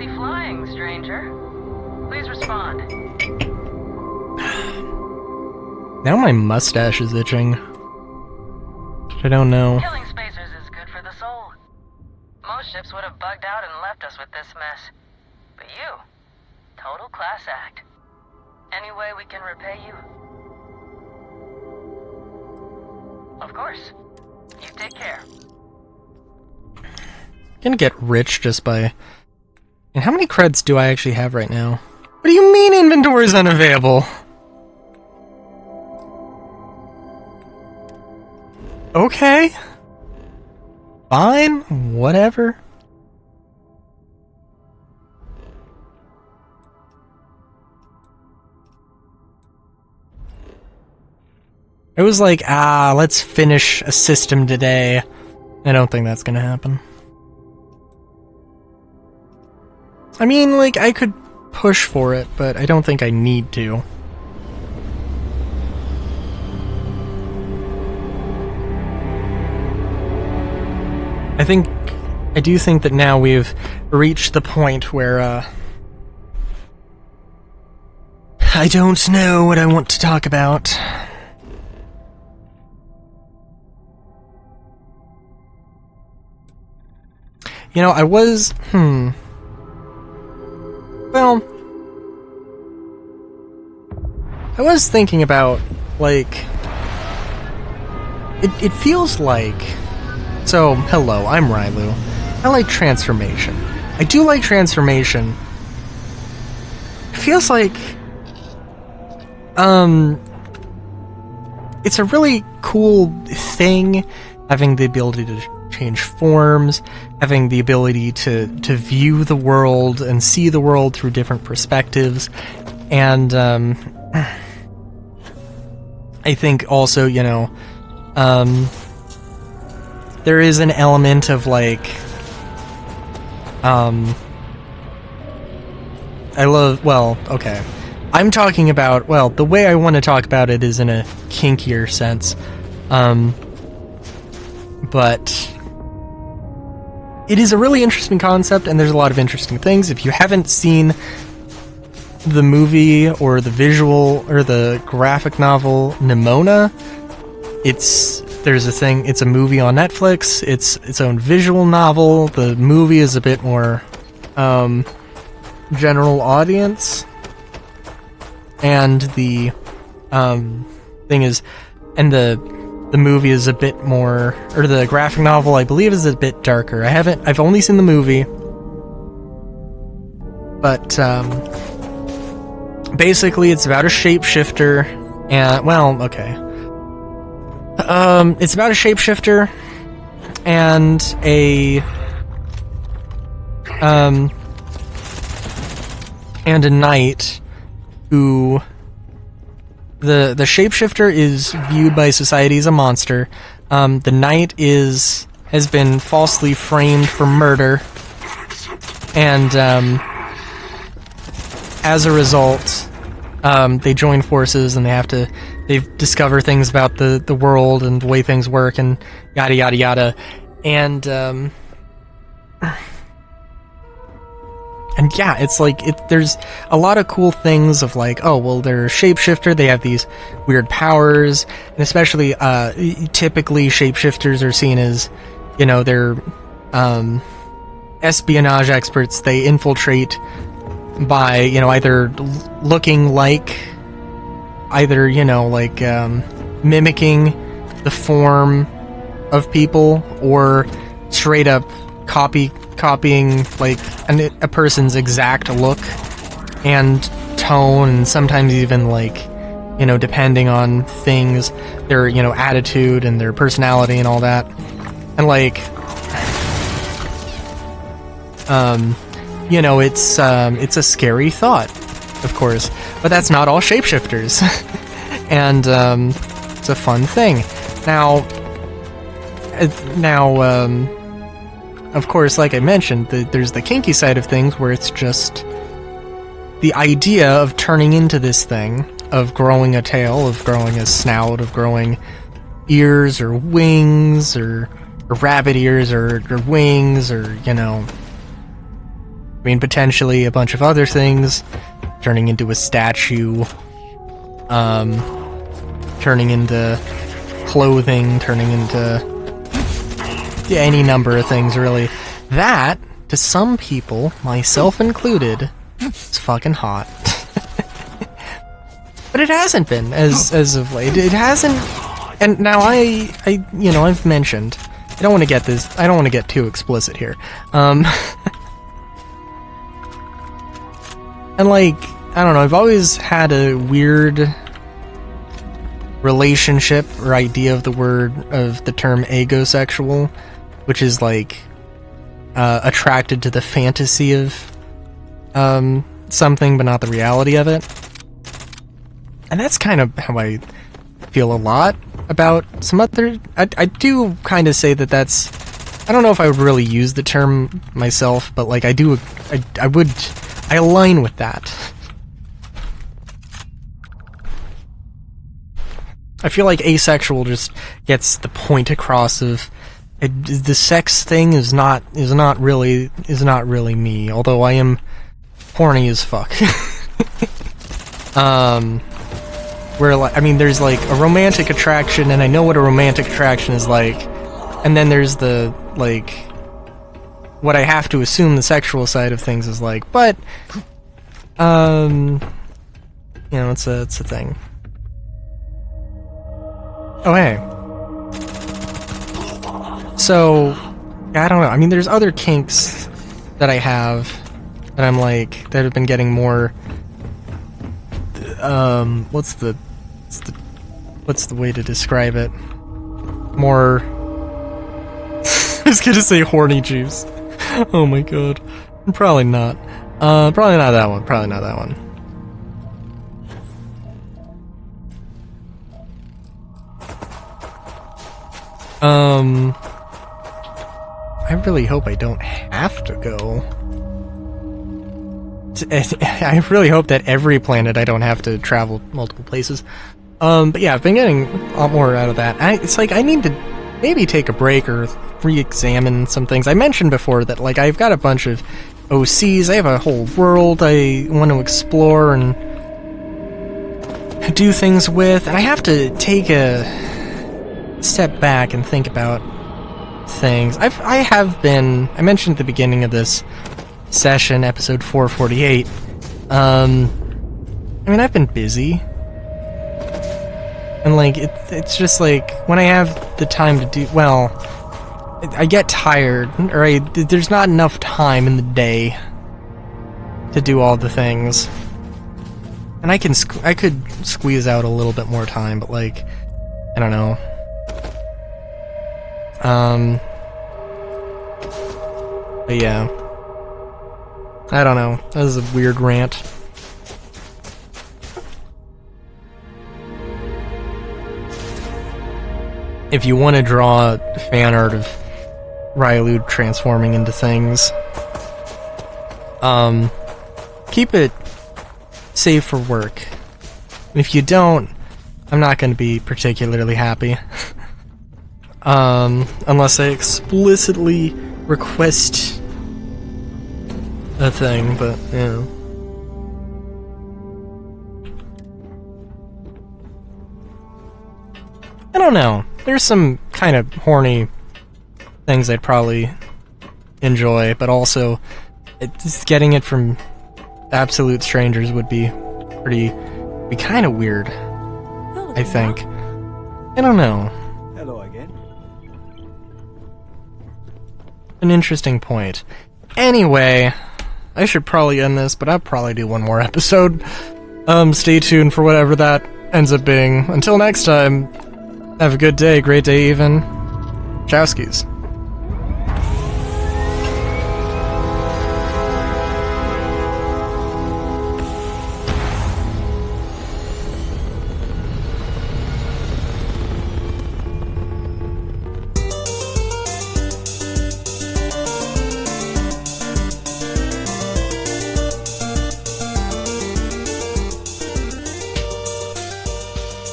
fancy flying, stranger? Please respond. Now my mustache is itching. I don't know. Killing spacers is good for the soul. Most ships would have bugged out and left us with this mess. But you, total class act. Any way we can repay you? Of course. You take care. Gonna get rich just by... And how many creds do I actually have right now? What do you mean inventory is unavailable? Okay. Fine. Whatever. It was like, let's finish a system today. I don't think that's gonna happen. I mean, like, I could push for it, but I don't think I need to. I do think that now we've reached the point where, I don't know what I want to talk about. You know, I was, well, I was thinking about, like, it feels like, so, hello, I'm Rylu. I like transformation. I do like transformation. It feels like, it's a really cool thing, having the ability to change forms, having the ability to view the world and see the world through different perspectives, and I think also, you know, there is an element of like, I love, well, okay, I'm talking about, well, the way I want to talk about it is in a kinkier sense, but it is a really interesting concept, and there's a lot of interesting things. If you haven't seen the movie or the visual or the graphic novel Nimona, it's a movie on Netflix. It's its own visual novel. The movie is a bit more general audience, and the thing is, and the movie is a bit more, or the graphic novel, I believe, is a bit darker. I've only seen the movie, but basically it's about a shapeshifter, and, well, okay. It's about a shapeshifter and a knight who, the shapeshifter is viewed by society as a monster. The knight has been falsely framed for murder, and as a result, they join forces, and they discover things about the world and the way things work, and yada yada yada, and yeah, it's like, there's a lot of cool things of like, oh, well, they're a shapeshifter, they have these weird powers, and especially, typically shapeshifters are seen as, you know, they're, espionage experts. They infiltrate by, you know, either looking like, you know, like, mimicking the form of people, or straight up copying like a person's exact look and tone, and sometimes even, like, you know, depending on things, their, you know, attitude and their personality and all that. And like, you know, it's a scary thought, of course, but that's not all shapeshifters. And it's a fun thing. Now, of course, like I mentioned, there's the kinky side of things, where it's just the idea of turning into this thing, of growing a tail, of growing a snout, of growing ears or wings, or rabbit ears, or wings, or, you know, I mean, potentially a bunch of other things, turning into a statue, turning into clothing, turning into any number of things, really. That, to some people, myself included, is fucking hot. But it hasn't been, as of late. It hasn't, and now I've mentioned, I don't want to get too explicit here. And like, I don't know, I've always had a weird relationship or idea of the term agosexual, which is like attracted to the fantasy of something but not the reality of it. And that's kind of how I feel a lot about some other... I do kind of say that's... I don't know if I would really use the term myself, but like I align with that. I feel like asexual just gets the point across of the sex thing is not really me, although I am horny as fuck. Where, like, I mean, there's like a romantic attraction, and I know what a romantic attraction is like, and then there's the, like, what I have to assume the sexual side of things is like, but, it's a thing. Oh, hey. So, I don't know, I mean, there's other kinks that I have that I'm like, that have been getting more, what's the way to describe it? More... I was gonna say horny juice. Oh my god. Probably not. Probably not that one. Probably not that one. I really hope I don't have to go. I really hope that every planet I don't have to travel multiple places. But yeah, I've been getting a lot more out of that. It's like I need to maybe take a break or re-examine some things. I mentioned before that like I've got a bunch of OCs, I have a whole world I want to explore and do things with, and I have to take a step back and think about things. I mentioned at the beginning of this session, episode 448, I mean, I've been busy. And, like, it's just, like, when I have the time to do... Well, I get tired, or there's not enough time in the day to do all the things. And I could squeeze out a little bit more time, but, like, I don't know. But yeah. I don't know. That was a weird rant. If you want to draw fan art of Ryolu transforming into things, keep it safe for work. If you don't, I'm not going to be particularly happy. Unless I explicitly request a thing, but, yeah. I don't know. There's some kind of horny things I'd probably enjoy, but also just getting it from absolute strangers would be kind of weird. I think. I don't know. Hello again. An interesting point. Anyway, I should probably end this, but I'll probably do one more episode. Stay tuned for whatever that ends up being. Until next time. Have a good day, great day even. Chowskis.